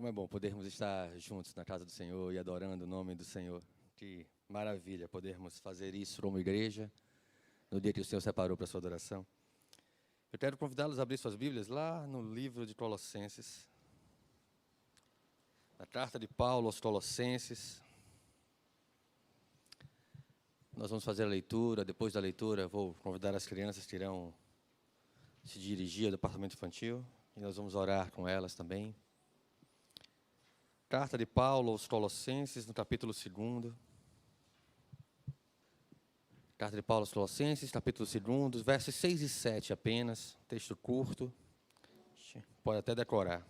Como é bom podermos estar juntos na casa do Senhor e adorando o nome do Senhor. Que maravilha podermos fazer isso como igreja, no dia que o Senhor separou para a sua adoração. Eu quero convidá-los a abrir suas Bíblias lá no livro de Colossenses. Na carta de Paulo aos Colossenses. Nós vamos fazer a leitura. Depois da leitura, vou convidar as crianças que irão se dirigir ao departamento infantil. E nós vamos orar com elas também. Carta de Paulo aos Colossenses, no capítulo 2. Carta de Paulo aos Colossenses, capítulo 2, versos 6 e 7 apenas. Texto curto. Pode até decorar.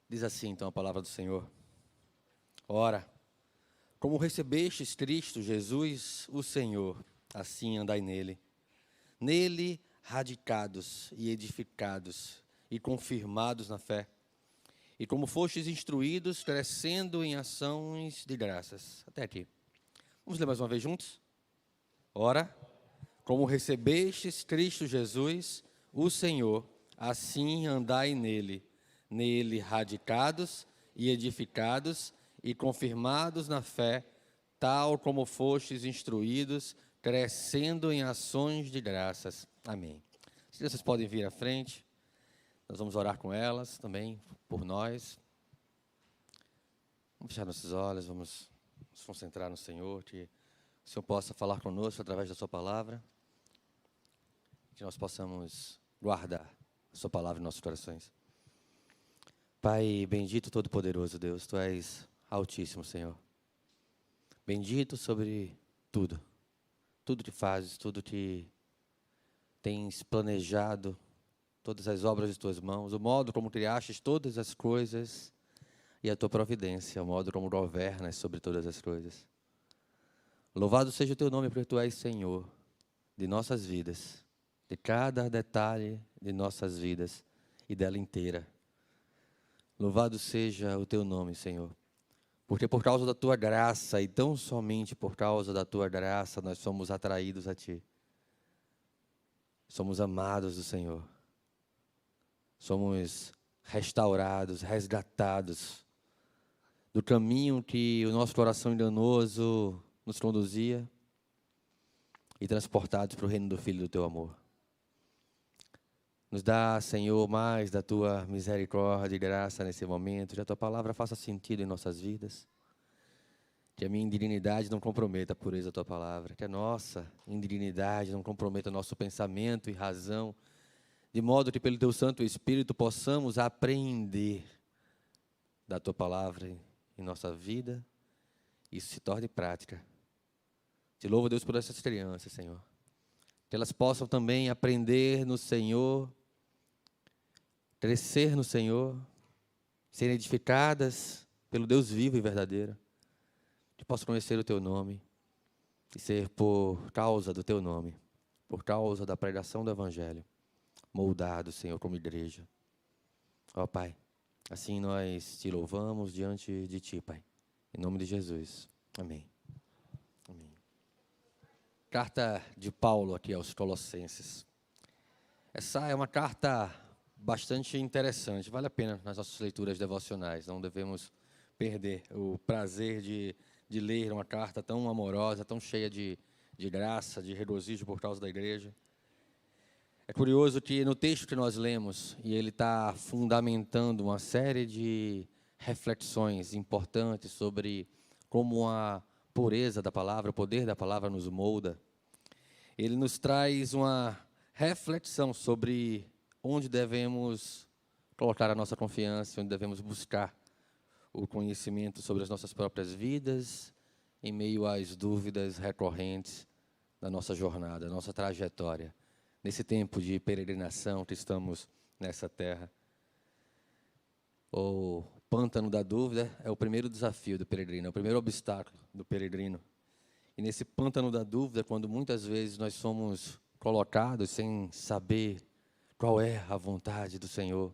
Diz assim, então, a palavra do Senhor. Ora, como recebestes Cristo Jesus, o Senhor, assim andai nele. Nele, radicados e edificados e confirmados na fé. E como fostes instruídos, crescendo em ações de graças. Até aqui. Vamos ler mais uma vez juntos? Ora, como recebestes Cristo Jesus, o Senhor, assim andai nele. Nele radicados e edificados e confirmados na fé, tal como fostes instruídos, crescendo em ações de graças. Amém. Se vocês podem vir à frente, nós vamos orar com elas também, por nós. Vamos fechar nossos olhos, vamos nos concentrar no Senhor, que o Senhor possa falar conosco através da sua palavra, que nós possamos guardar a sua palavra em nossos corações. Pai bendito, todo-poderoso Deus, Tu és altíssimo, Senhor. Bendito sobre tudo, tudo que fazes, tudo que tens planejado, todas as obras de Tuas mãos, o modo como criastes todas as coisas e a Tua providência, o modo como governas sobre todas as coisas. Louvado seja o Teu nome, porque Tu és Senhor de nossas vidas, de cada detalhe de nossas vidas e dela inteira. Louvado seja o Teu nome, Senhor, porque por causa da Tua graça e tão somente por causa da Tua graça nós somos atraídos a Ti. Somos amados do Senhor. Somos restaurados, resgatados do caminho que o nosso coração enganoso nos conduzia e transportados para o reino do Filho do Teu amor. Nos dá, Senhor, mais da Tua misericórdia e graça nesse momento, que a Tua palavra faça sentido em nossas vidas, que a minha indignidade não comprometa a pureza da Tua palavra, que a nossa indignidade não comprometa o nosso pensamento e razão, de modo que pelo Teu Santo Espírito possamos aprender da Tua palavra em nossa vida, e isso se torne prática. Te louvo, Deus, por essas crianças, Senhor, que elas possam também aprender no Senhor, crescer no Senhor, serem edificadas pelo Deus vivo e verdadeiro, que possam conhecer o Teu nome e ser por causa do Teu nome, por causa da pregação do Evangelho, moldado, Senhor, como igreja. Ó Pai, assim nós Te louvamos diante de Ti, Pai, em nome de Jesus. Amém. Amém. Carta de Paulo aqui aos Colossenses. Essa é uma carta bastante interessante, vale a pena nas nossas leituras devocionais, não devemos perder o prazer de ler uma carta tão amorosa, tão cheia de graça, de regozijo por causa da igreja. É curioso que no texto que nós lemos, e ele está fundamentando uma série de reflexões importantes sobre como a pureza da palavra, o poder da palavra nos molda. Ele nos traz uma reflexão sobre onde devemos colocar a nossa confiança, onde devemos buscar o conhecimento sobre as nossas próprias vidas, em meio às dúvidas recorrentes da nossa jornada, da nossa trajetória, nesse tempo de peregrinação que estamos nessa terra. O pântano da dúvida é o primeiro desafio do peregrino, é o primeiro obstáculo do peregrino. E nesse pântano da dúvida, quando muitas vezes nós somos colocados sem saber qual é a vontade do Senhor,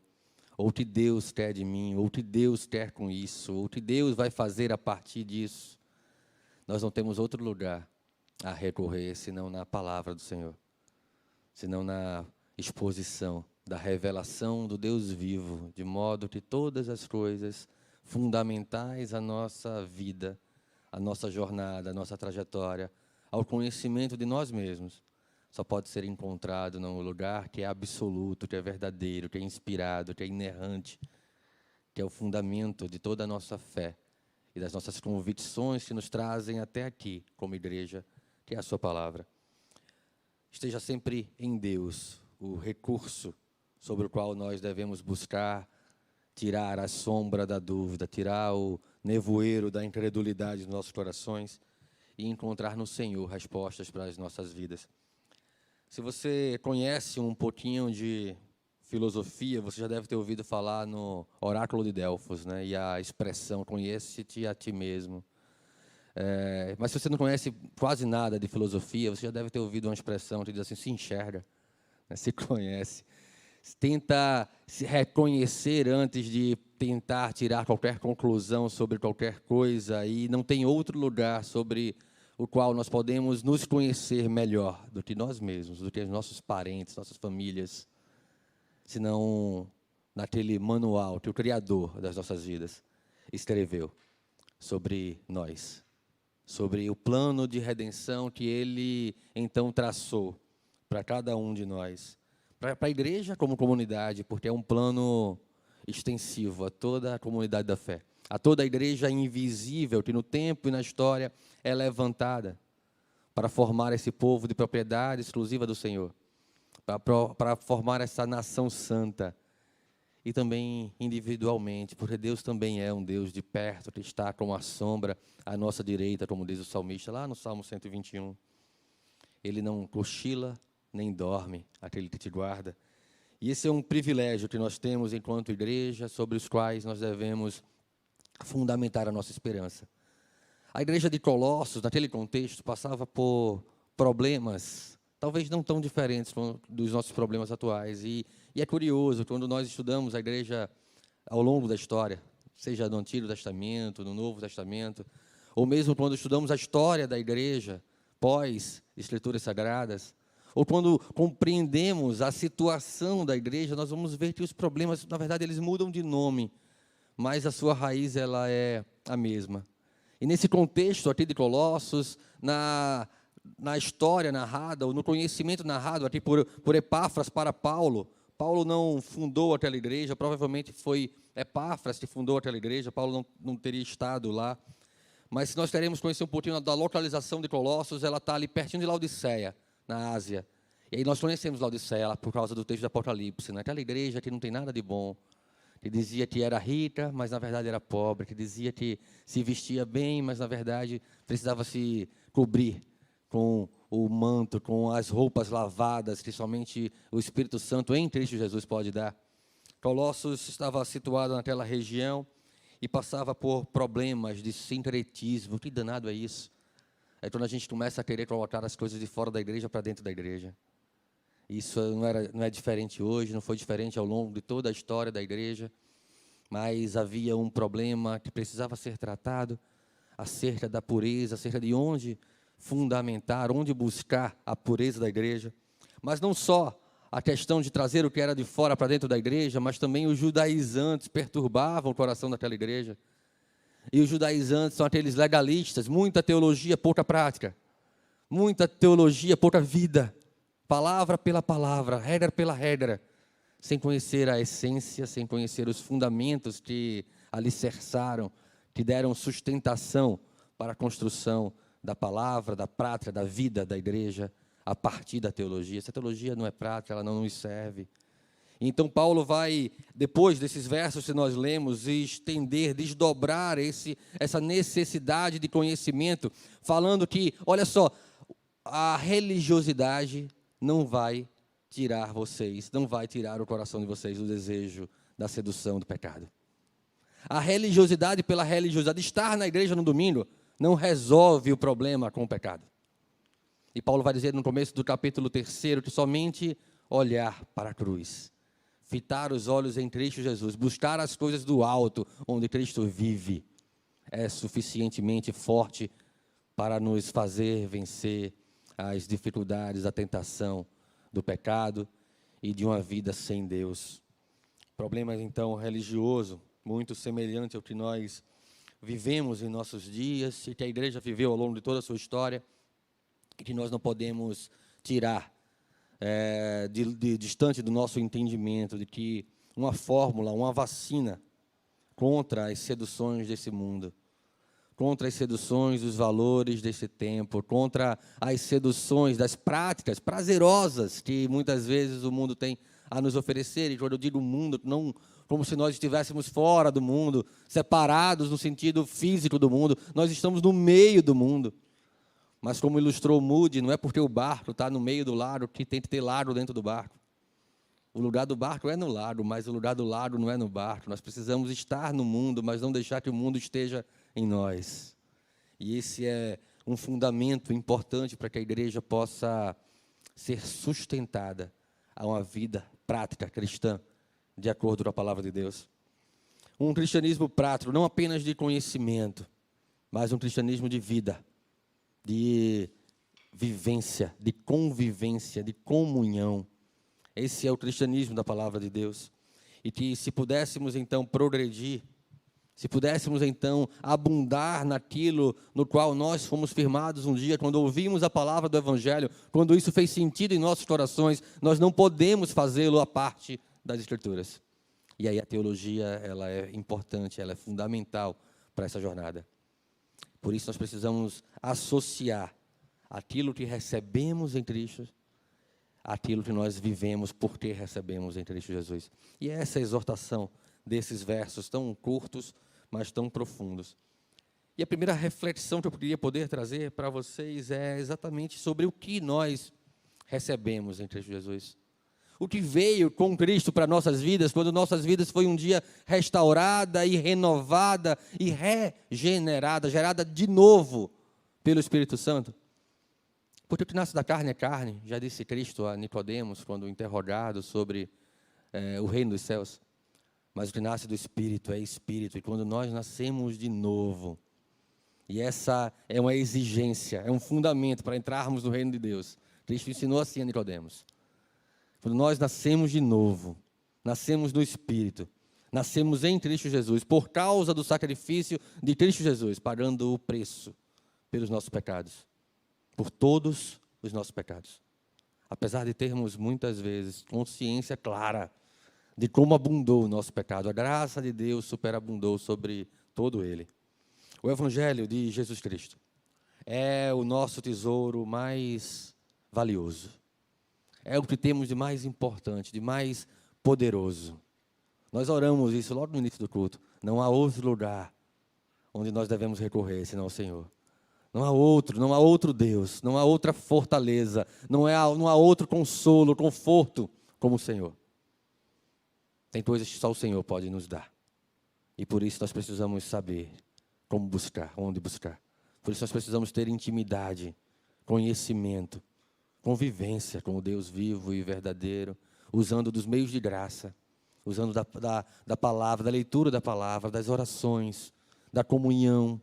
ou o que Deus quer de mim, ou o que Deus quer com isso, ou o que Deus vai fazer a partir disso, nós não temos outro lugar a recorrer senão na palavra do Senhor, senão na exposição da revelação do Deus vivo, de modo que todas as coisas fundamentais à nossa vida, à nossa jornada, à nossa trajetória, ao conhecimento de nós mesmos, só pode ser encontrado num lugar que é absoluto, que é verdadeiro, que é inspirado, que é inerrante, que é o fundamento de toda a nossa fé e das nossas convicções que nos trazem até aqui, como igreja, que é a sua palavra. Esteja sempre em Deus, o recurso sobre o qual nós devemos buscar tirar a sombra da dúvida, tirar o nevoeiro da incredulidade dos nossos corações e encontrar no Senhor respostas para as nossas vidas. Se você conhece um pouquinho de filosofia, você já deve ter ouvido falar no oráculo de Delfos, né? E a expressão, conhece-te a ti mesmo. Mas se você não conhece quase nada de filosofia, você já deve ter ouvido uma expressão que diz assim, se enxerga, né? Se conhece. Tenta se reconhecer antes de tentar tirar qualquer conclusão sobre qualquer coisa, e não tem outro lugar sobre o qual nós podemos nos conhecer melhor do que nós mesmos, do que os nossos parentes, nossas famílias, senão naquele manual que o Criador das nossas vidas escreveu sobre nós, sobre o plano de redenção que Ele então traçou para cada um de nós, para a igreja como comunidade, porque é um plano extensivo a toda a comunidade da fé, a toda a igreja invisível que no tempo e na história é levantada para formar esse povo de propriedade exclusiva do Senhor, para formar essa nação santa, e também individualmente, porque Deus também é um Deus de perto, que está como a sombra à nossa direita, como diz o salmista lá no Salmo 121. Ele não cochila nem dorme, aquele que te guarda. E esse é um privilégio que nós temos enquanto igreja, sobre os quais nós devemos fundamentar a nossa esperança. A igreja de Colossos, naquele contexto, passava por problemas, talvez não tão diferentes dos nossos problemas atuais. E é curioso, quando nós estudamos a igreja ao longo da história, seja no Antigo Testamento, no Novo Testamento, ou mesmo quando estudamos a história da igreja, pós Escrituras Sagradas, ou quando compreendemos a situação da igreja, nós vamos ver que os problemas, na verdade, eles mudam de nome, mas a sua raiz ela é a mesma. E nesse contexto aqui de Colossos, na história narrada, ou no conhecimento narrado aqui por Epáfras para Paulo, Paulo não fundou aquela igreja, provavelmente foi Epáfras que fundou aquela igreja, Paulo não teria estado lá. Mas se nós queremos conhecer um pouquinho da localização de Colossos, ela está ali pertinho de Laodiceia, na Ásia. E aí nós conhecemos Laodiceia por causa do texto do Apocalipse, naquela igreja que não tem nada de bom, que dizia que era rica, mas na verdade era pobre, que dizia que se vestia bem, mas na verdade precisava se cobrir com o manto, com as roupas lavadas, que somente o Espírito Santo em Cristo Jesus pode dar. Colossos estava situado naquela região e passava por problemas de sincretismo. Que danado é isso? É quando a gente começa a querer colocar as coisas de fora da igreja para dentro da igreja. Isso não é diferente hoje, não foi diferente ao longo de toda a história da igreja, mas havia um problema que precisava ser tratado acerca da pureza, acerca de onde fundamentar, onde buscar a pureza da igreja. Mas não só a questão de trazer o que era de fora para dentro da igreja, mas também os judaizantes perturbavam o coração daquela igreja. E os judaizantes são aqueles legalistas, muita teologia, pouca prática. Muita teologia, pouca vida. Palavra pela palavra, regra pela regra. Sem conhecer a essência, sem conhecer os fundamentos que alicerçaram, que deram sustentação para a construção da palavra, da prática, da vida da igreja, a partir da teologia. Essa teologia não é prática, ela não nos serve. Então, Paulo vai, depois desses versos que nós lemos, estender, desdobrar essa necessidade de conhecimento, falando que, olha só, a religiosidade não vai tirar vocês, não vai tirar o coração de vocês do desejo da sedução do pecado. A religiosidade pela religiosidade, estar na igreja no domingo, não resolve o problema com o pecado. E Paulo vai dizer no começo do capítulo 3 que somente olhar para a cruz, fitar os olhos em Cristo Jesus, buscar as coisas do alto, onde Cristo vive, é suficientemente forte para nos fazer vencer as dificuldades, a tentação do pecado e de uma vida sem Deus. Problema, então, religioso, muito semelhante ao que nós vivemos em nossos dias e que a igreja viveu ao longo de toda a sua história, e que nós não podemos tirar distante do nosso entendimento de que uma fórmula, uma vacina contra as seduções desse mundo, contra as seduções dos valores desse tempo, contra as seduções das práticas prazerosas que muitas vezes o mundo tem a nos oferecer. E quando eu digo mundo, não como se nós estivéssemos fora do mundo, separados no sentido físico do mundo, nós estamos no meio do mundo. Mas como ilustrou Moody, não é porque o barco está no meio do lago que tem que ter lago dentro do barco. O lugar do barco é no lago, mas o lugar do lago não é no barco. Nós precisamos estar no mundo, mas não deixar que o mundo esteja em nós. E esse é um fundamento importante para que a igreja possa ser sustentada a uma vida prática cristã, de acordo com a palavra de Deus. Um cristianismo prático, não apenas de conhecimento, mas um cristianismo de vida, de vivência, de convivência, de comunhão. Esse é o cristianismo da palavra de Deus. E que se pudéssemos então progredir, se pudéssemos então abundar naquilo no qual nós fomos firmados um dia, quando ouvimos a palavra do Evangelho, quando isso fez sentido em nossos corações, nós não podemos fazê-lo à parte das Escrituras. E aí a teologia, ela é importante, ela é fundamental para essa jornada. Por isso nós precisamos associar aquilo que recebemos em Cristo, aquilo que nós vivemos porque recebemos em Cristo Jesus. E essa é a exortação desses versos tão curtos, mas tão profundos. E a primeira reflexão que eu queria poder trazer para vocês é exatamente sobre o que nós recebemos em Cristo Jesus. O que veio com Cristo para nossas vidas, quando nossas vidas foi um dia restaurada e renovada e regenerada, gerada de novo pelo Espírito Santo. Porque o que nasce da carne é carne, já disse Cristo a Nicodemos, quando interrogado sobre o reino dos céus. Mas o que nasce do Espírito é Espírito, e quando nós nascemos de novo, e essa é uma exigência, é um fundamento para entrarmos no reino de Deus. Cristo ensinou assim a Nicodemos. Quando nós nascemos de novo, nascemos do Espírito, nascemos em Cristo Jesus, por causa do sacrifício de Cristo Jesus, pagando o preço pelos nossos pecados, por todos os nossos pecados. Apesar de termos muitas vezes consciência clara de como abundou o nosso pecado, a graça de Deus superabundou sobre todo ele. O Evangelho de Jesus Cristo é o nosso tesouro mais valioso. É o que temos de mais importante, de mais poderoso. Nós oramos isso logo no início do culto. Não há outro lugar onde nós devemos recorrer senão ao Senhor. Não há outro Deus, não há outra fortaleza, não há outro consolo, conforto como o Senhor. Tem coisas que só o Senhor pode nos dar. E por isso nós precisamos saber como buscar, onde buscar. Por isso nós precisamos ter intimidade, conhecimento, convivência com o Deus vivo e verdadeiro, usando dos meios de graça, usando da palavra, da leitura da palavra, das orações, da comunhão,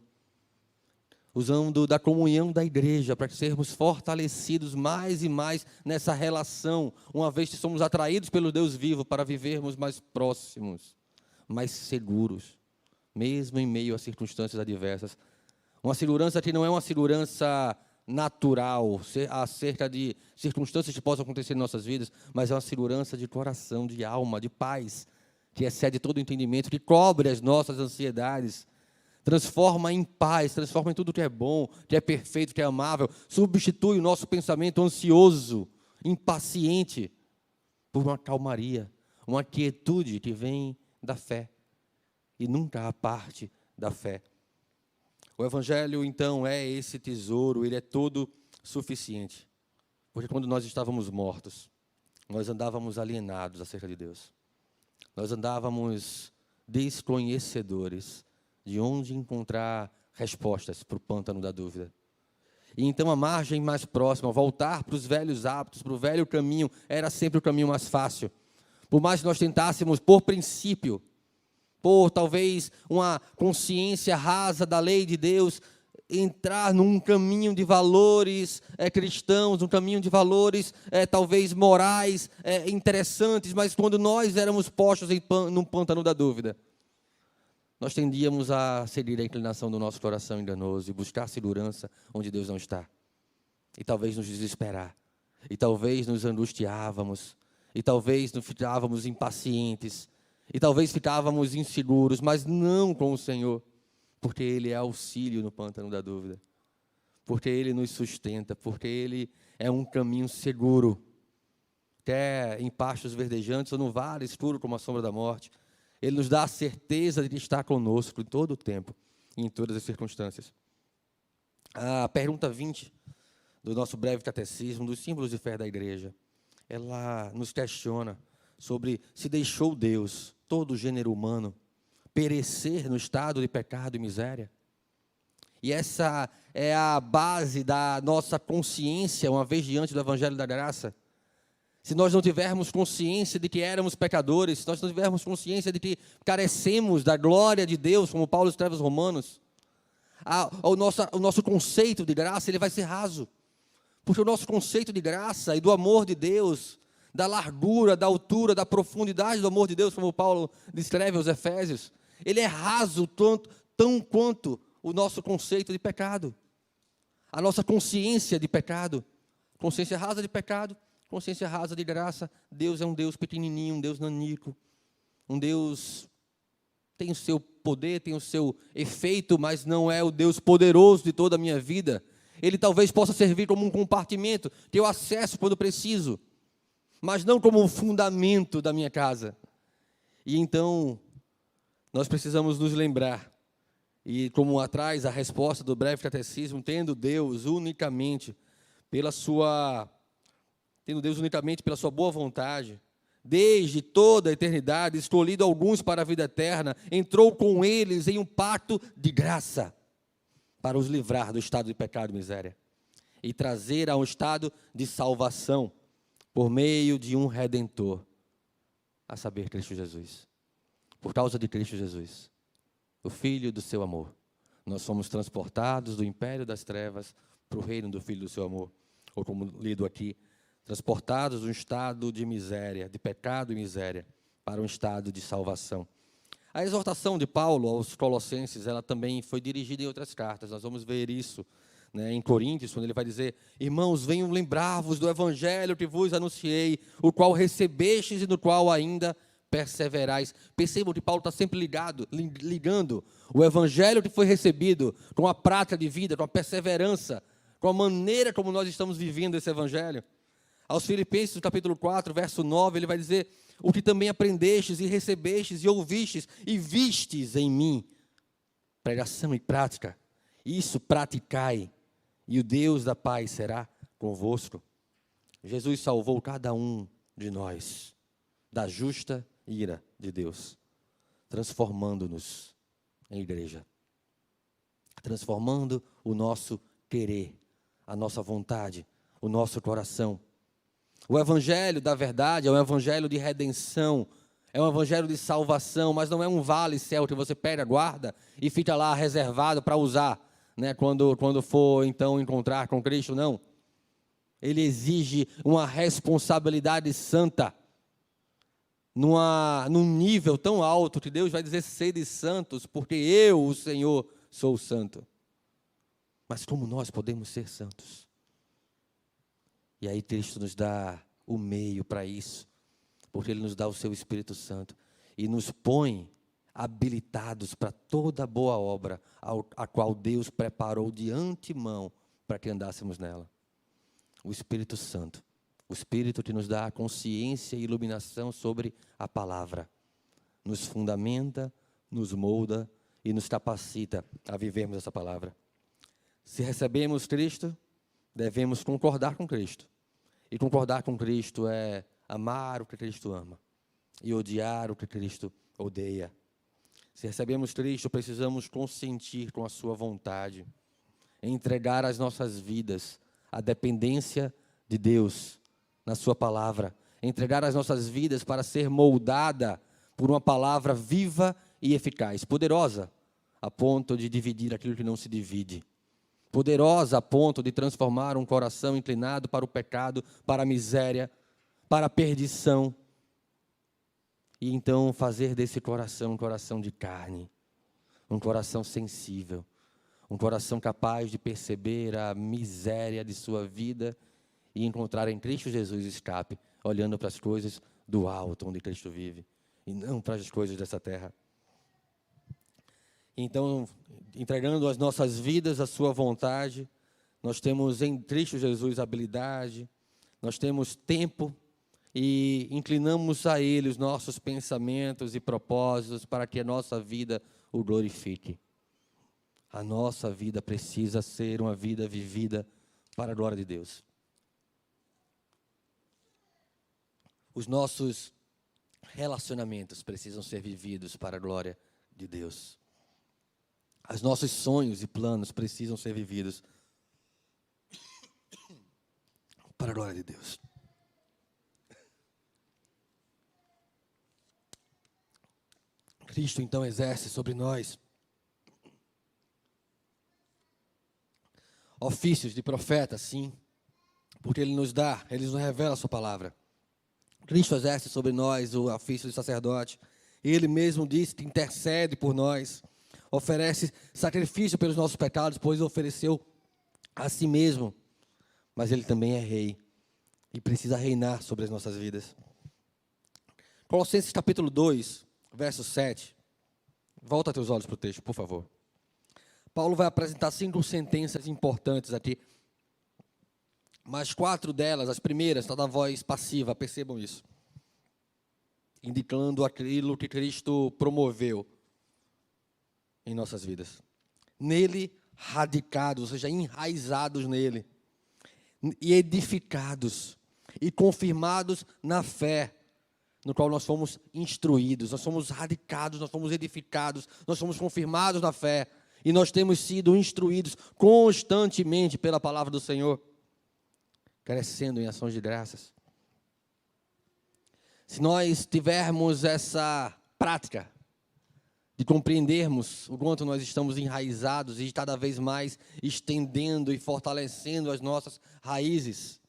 usando da comunhão da igreja para sermos fortalecidos mais e mais nessa relação, uma vez que somos atraídos pelo Deus vivo para vivermos mais próximos, mais seguros, mesmo em meio a circunstâncias adversas. Uma segurança que não é uma segurança natural, acerca de circunstâncias que possam acontecer em nossas vidas, mas é uma segurança de coração, de alma, de paz, que excede todo o entendimento, que cobre as nossas ansiedades, transforma em paz, transforma em tudo que é bom, que é perfeito, que é amável, substitui o nosso pensamento ansioso, impaciente, por uma calmaria, uma quietude que vem da fé, e nunca a parte da fé. O Evangelho, então, é esse tesouro, ele é todo suficiente. Porque quando nós estávamos mortos, nós andávamos alienados acerca de Deus. Nós andávamos desconhecedores de onde encontrar respostas para o pântano da dúvida. E então a margem mais próxima, voltar para os velhos hábitos, para o velho caminho, era sempre o caminho mais fácil. Por mais que nós tentássemos, por princípio, por talvez uma consciência rasa da lei de Deus, entrar num caminho de valores cristãos, um caminho de valores talvez morais interessantes, mas quando nós éramos postos num pântano da dúvida, nós tendíamos a ceder à inclinação do nosso coração enganoso e buscar segurança onde Deus não está. E talvez nos desesperar, e talvez nos angustiávamos, e talvez nos ficávamos impacientes, e talvez ficávamos inseguros, mas não com o Senhor, porque Ele é auxílio no pântano da dúvida, porque Ele nos sustenta, porque Ele é um caminho seguro, quer em pastos verdejantes ou no vale escuro como a sombra da morte. Ele nos dá a certeza de estar conosco em todo o tempo, em todas as circunstâncias. A pergunta 20 do nosso breve catecismo, dos símbolos de fé da igreja, ela nos questiona sobre se deixou Deus, todo o gênero humano, perecer no estado de pecado e miséria. E essa é a base da nossa consciência, uma vez diante do Evangelho da Graça. Se nós não tivermos consciência de que éramos pecadores, se nós não tivermos consciência de que carecemos da glória de Deus, como Paulo escreve aos Romanos, o nosso conceito de graça ele vai ser raso. Porque o nosso conceito de graça e do amor de Deus, da largura, da altura, da profundidade do amor de Deus, como Paulo descreve aos Efésios, ele é raso tão quanto o nosso conceito de pecado. A nossa consciência de pecado. Consciência rasa de pecado, consciência rasa de graça. Deus é um Deus pequenininho, um Deus nanico. Um Deus tem o seu poder, tem o seu efeito, mas não é o Deus poderoso de toda a minha vida. Ele talvez possa servir como um compartimento que eu acesso quando preciso, mas não como um fundamento da minha casa. E então, nós precisamos nos lembrar, e como atrás a resposta do breve catecismo, tendo Deus unicamente pela sua boa vontade, desde toda a eternidade, escolhido alguns para a vida eterna, entrou com eles em um pacto de graça, para os livrar do estado de pecado e miséria, e trazer a um estado de salvação, por meio de um Redentor, a saber, Cristo Jesus. Por causa de Cristo Jesus, o Filho do seu amor, nós fomos transportados do império das trevas para o reino do Filho do seu amor, ou como lido aqui, transportados de um estado de miséria, de pecado e miséria, para um estado de salvação. A exortação de Paulo aos Colossenses, ela também foi dirigida em outras cartas. Nós vamos ver isso, em Coríntios, quando ele vai dizer: irmãos, venham lembrar-vos do evangelho que vos anunciei, o qual recebestes e no qual ainda perseverais. Percebam que Paulo está sempre ligando o evangelho que foi recebido com a prática de vida, com a perseverança, com a maneira como nós estamos vivendo esse evangelho. Aos Filipenses, capítulo 4, verso 9, ele vai dizer: o que também aprendestes e recebestes e ouvistes e vistes em mim. Pregação e prática. Isso praticai, e o Deus da paz será convosco. Jesus salvou cada um de nós da justa ira de Deus, transformando-nos em igreja, transformando o nosso querer, a nossa vontade, o nosso coração. O evangelho da verdade é um evangelho de redenção, é um evangelho de salvação, mas não é um vale-céu que você pega, guarda e fica lá reservado para usar, quando for então encontrar com Cristo, não. Ele exige uma responsabilidade santa, num nível tão alto que Deus vai dizer: sede santos, porque eu, o Senhor, sou santo. Mas como nós podemos ser santos? E aí Cristo nos dá o meio para isso, porque Ele nos dá o seu Espírito Santo e nos põe habilitados para toda boa obra, a qual Deus preparou de antemão para que andássemos nela. O Espírito Santo, o Espírito que nos dá a consciência e iluminação sobre a palavra, nos fundamenta, nos molda e nos capacita a vivermos essa palavra. Se recebemos Cristo, devemos concordar com Cristo. E concordar com Cristo é amar o que Cristo ama e odiar o que Cristo odeia. Se recebemos Cristo, precisamos consentir com a sua vontade, entregar as nossas vidas à dependência de Deus na sua palavra, entregar as nossas vidas para ser moldada por uma palavra viva e eficaz, poderosa, a ponto de dividir aquilo que não se divide, poderosa a ponto de transformar um coração inclinado para o pecado, para a miséria, para a perdição, e então fazer desse coração um coração de carne, um coração sensível, um coração capaz de perceber a miséria de sua vida e encontrar em Cristo Jesus escape, olhando para as coisas do alto, onde Cristo vive, e não para as coisas dessa terra. Então, entregando as nossas vidas à sua vontade, nós temos em Cristo Jesus habilidade, nós temos tempo e inclinamos a Ele os nossos pensamentos e propósitos para que a nossa vida o glorifique. A nossa vida precisa ser uma vida vivida para a glória de Deus. Os nossos relacionamentos precisam ser vividos para a glória de Deus. Os nossos sonhos e planos precisam ser vividos para a glória de Deus. Cristo então exerce sobre nós ofícios de profeta, sim, porque Ele nos revela a sua palavra. Cristo exerce sobre nós o ofício de sacerdote. Ele mesmo disse que intercede por nós, oferece sacrifício pelos nossos pecados, pois ofereceu a si mesmo. Mas Ele também é rei e precisa reinar sobre as nossas vidas. Colossenses capítulo 2, verso 7. Volta teus olhos para o texto, por favor. Paulo vai apresentar 5 sentenças importantes aqui. Mas 4 delas, as primeiras, estão na voz passiva, percebam isso. Indicando aquilo que Cristo promoveu em nossas vidas. Nele, radicados, ou seja, enraizados nele. E edificados. E confirmados na fé, no qual nós fomos instruídos. Nós fomos radicados, nós fomos edificados, nós fomos confirmados na fé. E nós temos sido instruídos constantemente pela palavra do Senhor, crescendo em ações de graças. Se nós tivermos essa prática de compreendermos o quanto nós estamos enraizados e cada vez mais estendendo e fortalecendo as nossas raízes,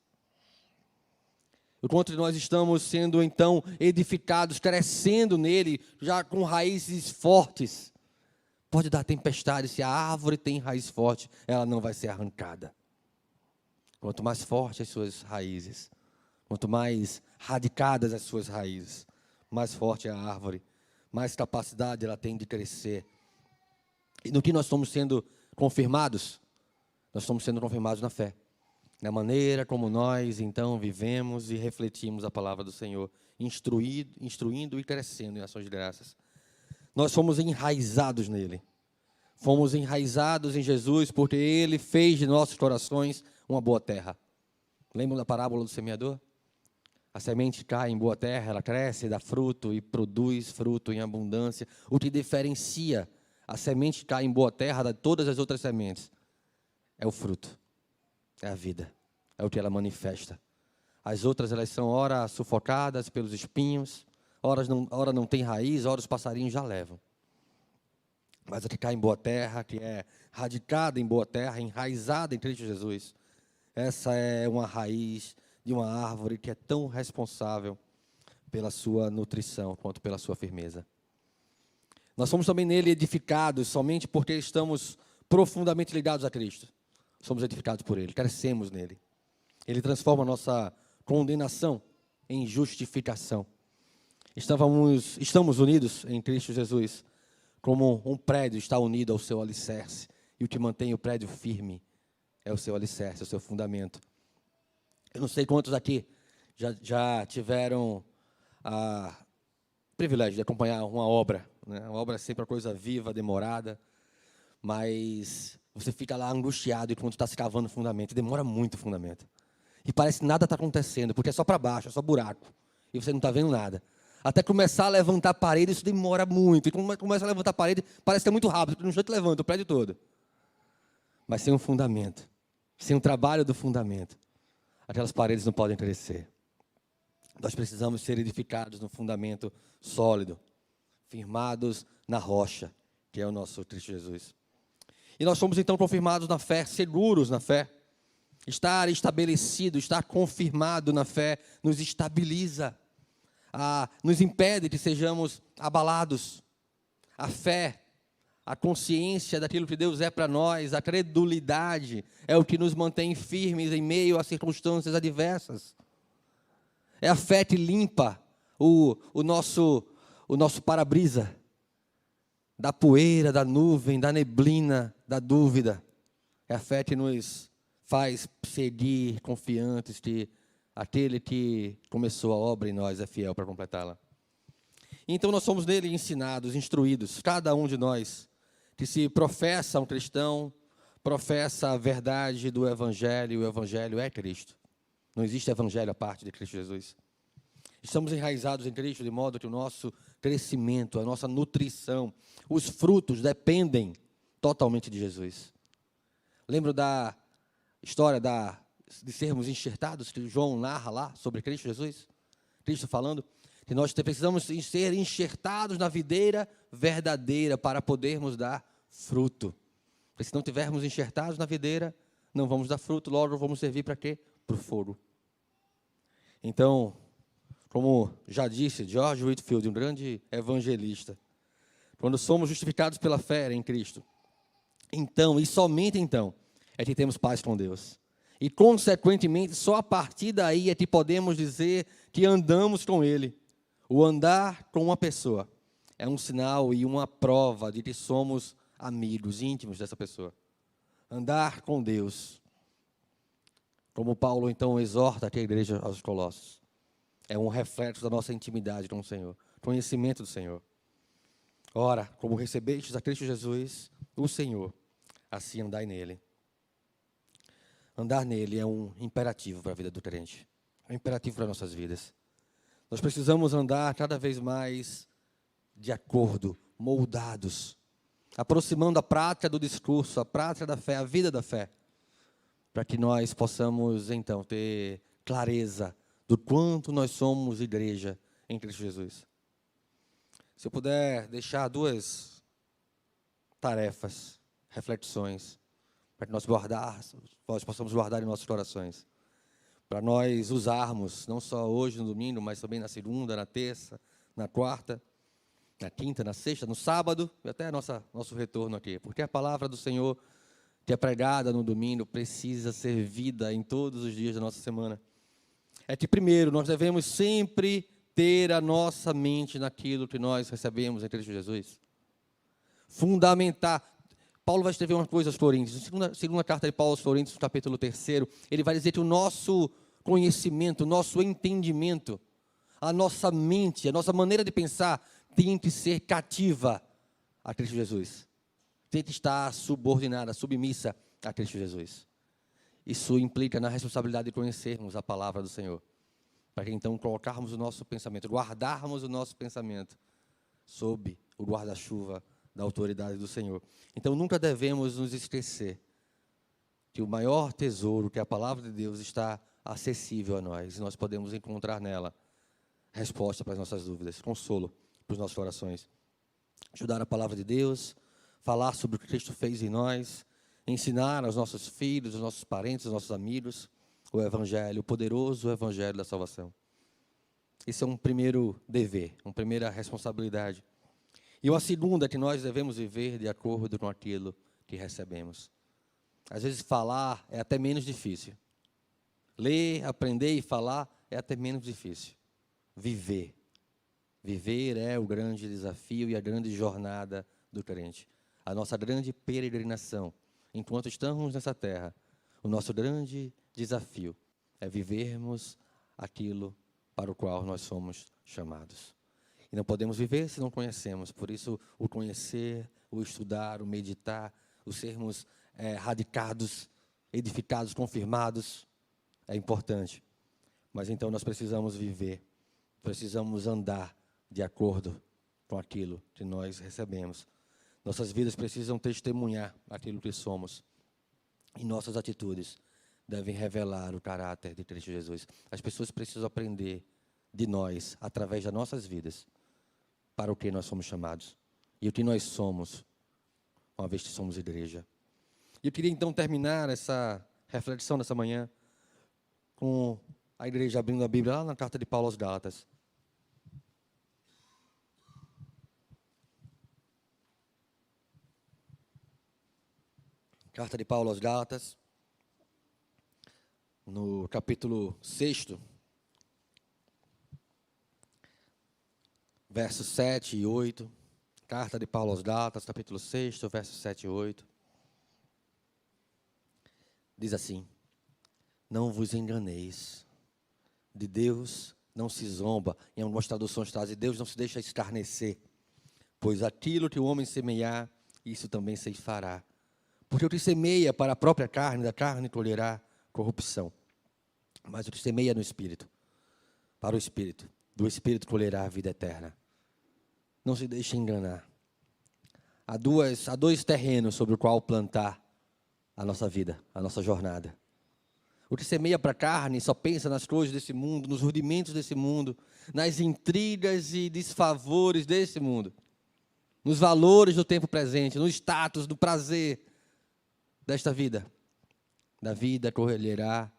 o quanto nós estamos sendo então edificados, crescendo nele, já com raízes fortes, pode dar tempestade, se a árvore tem raiz forte, ela não vai ser arrancada. Quanto mais fortes as suas raízes, quanto mais radicadas as suas raízes, mais forte é a árvore, mais capacidade ela tem de crescer. E no que nós estamos sendo confirmados? Nós estamos sendo confirmados na fé. Na maneira como nós, então, vivemos e refletimos a palavra do Senhor, instruindo e crescendo em ações de graças. Nós fomos enraizados nele. Fomos enraizados em Jesus, porque Ele fez de nossos corações uma boa terra. Lembram da parábola do semeador? A semente cai em boa terra, ela cresce, dá fruto e produz fruto em abundância. O que diferencia a semente que cai em boa terra de todas as outras sementes é o fruto, é a vida, é o que ela manifesta. As outras, elas são ora sufocadas pelos espinhos, ora não tem raiz, ora os passarinhos já levam. Mas a que cai em boa terra, que é radicada em boa terra, enraizada em Cristo Jesus, essa é uma raiz de uma árvore que é tão responsável pela sua nutrição quanto pela sua firmeza. Nós somos também nele edificados somente porque estamos profundamente ligados a Cristo. Somos edificados por Ele, crescemos nele. Ele transforma a nossa condenação em justificação. Estamos unidos em Cristo Jesus, como um prédio está unido ao seu alicerce. E o que mantém o prédio firme é o seu alicerce, é o seu fundamento. Eu não sei quantos aqui já tiveram o privilégio de acompanhar uma obra, né? Uma obra é sempre uma coisa viva, demorada, mas você fica lá angustiado enquanto está se cavando o fundamento. Demora muito o fundamento. E parece que nada está acontecendo, porque é só para baixo, é só buraco. E você não está vendo nada. Até começar a levantar a parede, isso demora muito. E quando começa a levantar a parede, parece que é muito rápido, porque no instante levanta o prédio todo. Mas sem um fundamento, sem um trabalho do fundamento, aquelas paredes não podem crescer. Nós precisamos ser edificados no fundamento sólido, firmados na rocha, que é o nosso Cristo Jesus. E nós somos então confirmados na fé, seguros na fé. Estar estabelecido, estar confirmado na fé, nos estabiliza, nos impede que sejamos abalados. A fé, a consciência daquilo que Deus é para nós, a credulidade é o que nos mantém firmes em meio a circunstâncias adversas. É a fé que limpa o nosso para-brisa da poeira, da nuvem, da neblina, da dúvida. É a fé que nos faz seguir confiantes que aquele que começou a obra em nós é fiel para completá-la. Então nós somos nele ensinados, instruídos, cada um de nós, que se professa um cristão, professa a verdade do Evangelho, e o Evangelho é Cristo. Não existe Evangelho à parte de Cristo Jesus. Estamos enraizados em Cristo, de modo que o nosso crescimento, a nossa nutrição, os frutos dependem totalmente de Jesus. Lembro da história de sermos enxertados, que João narra lá sobre Cristo Jesus? Cristo falando que nós precisamos ser enxertados na videira verdadeira para podermos dar fruto. Porque se não tivermos enxertados na videira, não vamos dar fruto, logo vamos servir para quê? Para o fogo. Então, como já disse George Whitefield, um grande evangelista, quando somos justificados pela fé em Cristo, então, e somente então, é que temos paz com Deus. E, consequentemente, só a partir daí é que podemos dizer que andamos com Ele. O andar com uma pessoa é um sinal e uma prova de que somos amigos íntimos dessa pessoa. Andar com Deus, como Paulo então exorta aqui a igreja aos Colossos, é um reflexo da nossa intimidade com o Senhor, conhecimento do Senhor. Ora, como recebestes a Cristo Jesus, o Senhor, assim andai nele. Andar nele é um imperativo para a vida do crente, é um imperativo para nossas vidas. Nós precisamos andar cada vez mais de acordo, moldados, aproximando a prática do discurso, a prática da fé, a vida da fé, para que nós possamos, então, ter clareza do quanto nós somos igreja em Cristo Jesus. Se eu puder deixar 2 tarefas, reflexões, para que nós possamos guardar em nossos corações, para nós usarmos, não só hoje no domingo, mas também na segunda, na terça, na quarta, na quinta, na sexta, no sábado, e até nosso retorno aqui. Porque a palavra do Senhor, que é pregada no domingo, precisa ser vida em todos os dias da nossa semana. É que, primeiro, nós devemos sempre ter a nossa mente naquilo que nós recebemos em Cristo Jesus. Fundamentar. Paulo vai escrever uma coisa aos Coríntios. Na segunda carta de Paulo aos Coríntios, capítulo 3, ele vai dizer que o nosso conhecimento, o nosso entendimento, a nossa mente, a nossa maneira de pensar tem que ser cativa a Cristo Jesus. Tem que estar subordinada, submissa a Cristo Jesus. Isso implica na responsabilidade de conhecermos a palavra do Senhor, para que então colocarmos o nosso pensamento, guardarmos o nosso pensamento sob o guarda-chuva da autoridade do Senhor. Então, nunca devemos nos esquecer que o maior tesouro, que é a palavra de Deus, está acessível a nós, e nós podemos encontrar nela resposta para as nossas dúvidas, consolo para os nossos corações. Estudar a palavra de Deus, falar sobre o que Cristo fez em nós, ensinar aos nossos filhos, aos nossos parentes, aos nossos amigos, o Evangelho, o poderoso Evangelho da salvação. Isso é um primeiro dever, uma primeira responsabilidade. E uma segunda é que nós devemos viver de acordo com aquilo que recebemos. Às vezes falar é até menos difícil. Ler, aprender e falar é até menos difícil. Viver. Viver é o grande desafio e a grande jornada do crente. A nossa grande peregrinação. Enquanto estamos nessa terra, o nosso grande desafio é vivermos aquilo para o qual nós somos chamados. E não podemos viver se não conhecemos. Por isso, o conhecer, o estudar, o meditar, o sermos radicados, edificados, confirmados, é importante. Mas então nós precisamos viver, precisamos andar de acordo com aquilo que nós recebemos. Nossas vidas precisam testemunhar aquilo que somos. E nossas atitudes devem revelar o caráter de Cristo Jesus. As pessoas precisam aprender de nós, através das nossas vidas, para o que nós somos chamados. E o que nós somos, uma vez que somos igreja. E eu queria então terminar essa reflexão dessa manhã com a igreja abrindo a Bíblia lá na carta de Paulo aos Gálatas. Carta de Paulo aos Gálatas, no capítulo 6, versos 7 e 8. Carta de Paulo aos Gálatas, capítulo 6, versos 7 e 8. Diz assim: não vos enganeis, de Deus não se zomba. Em algumas traduções trazem: Deus não se deixa escarnecer, pois aquilo que o homem semear, isso também se fará. Porque o que semeia para a própria carne, da carne colherá corrupção. Mas o que semeia no Espírito, para o Espírito, do Espírito colherá a vida eterna. Não se deixe enganar. Há dois terrenos sobre o qual plantar a nossa vida, a nossa jornada. O que semeia para a carne só pensa nas coisas desse mundo, nos rudimentos desse mundo, nas intrigas e desfavores desse mundo, nos valores do tempo presente, no status, do prazer desta vida. Da vida colherá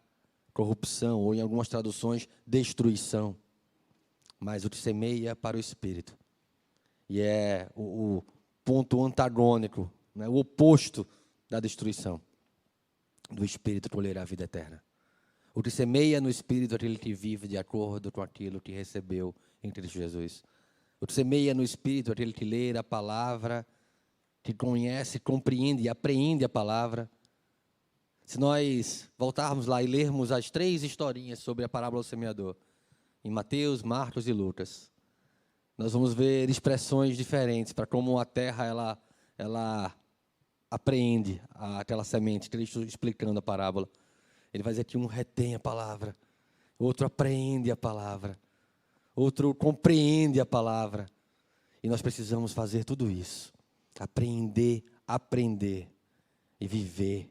corrupção, ou em algumas traduções, destruição. Mas o que semeia para o Espírito, e é o ponto antagônico, né, o oposto da destruição, do Espírito colherá a vida eterna. O que semeia no Espírito é aquele que vive de acordo com aquilo que recebeu em Cristo Jesus. O que semeia no Espírito é aquele que lê a palavra, que conhece, compreende e apreende a palavra. Se nós voltarmos lá e lermos as 3 historinhas sobre a parábola do semeador, em Mateus, Marcos e Lucas, nós vamos ver expressões diferentes para como a terra ela apreende aquela semente. Cristo explicando a parábola. Ele vai dizer que um retém a palavra, outro apreende a palavra, outro compreende a palavra. E nós precisamos fazer tudo isso. Apreender, aprender e viver,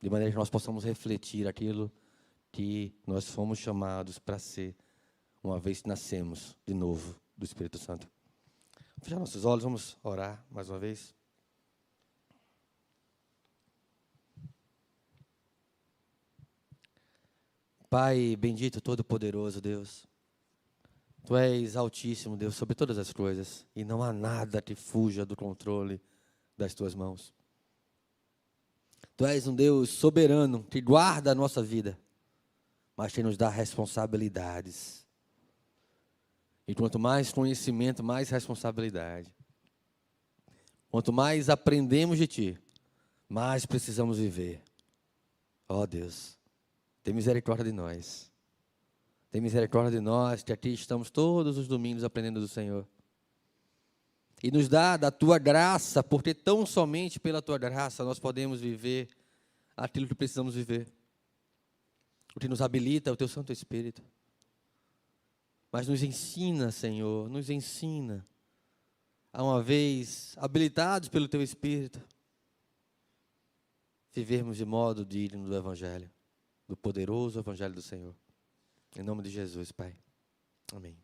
de maneira que nós possamos refletir aquilo que nós fomos chamados para ser, uma vez que nascemos de novo do Espírito Santo. Vamos fechar nossos olhos, vamos orar mais uma vez. Pai bendito, todo-poderoso Deus, Tu és altíssimo, Deus, sobre todas as coisas, e não há nada que fuja do controle das Tuas mãos. Tu és um Deus soberano, que guarda a nossa vida, mas que nos dá responsabilidades. E quanto mais conhecimento, mais responsabilidade. Quanto mais aprendemos de Ti, mais precisamos viver. Ó Deus, tem misericórdia de nós. Tem misericórdia de nós, que aqui estamos todos os domingos aprendendo do Senhor. E nos dá da Tua graça, porque tão somente pela Tua graça nós podemos viver aquilo que precisamos viver. O que nos habilita é o Teu Santo Espírito. Mas nos ensina, Senhor, nos ensina, a uma vez habilitados pelo Teu Espírito, vivermos de modo digno do Evangelho, do poderoso Evangelho do Senhor. Em nome de Jesus, Pai. Amém.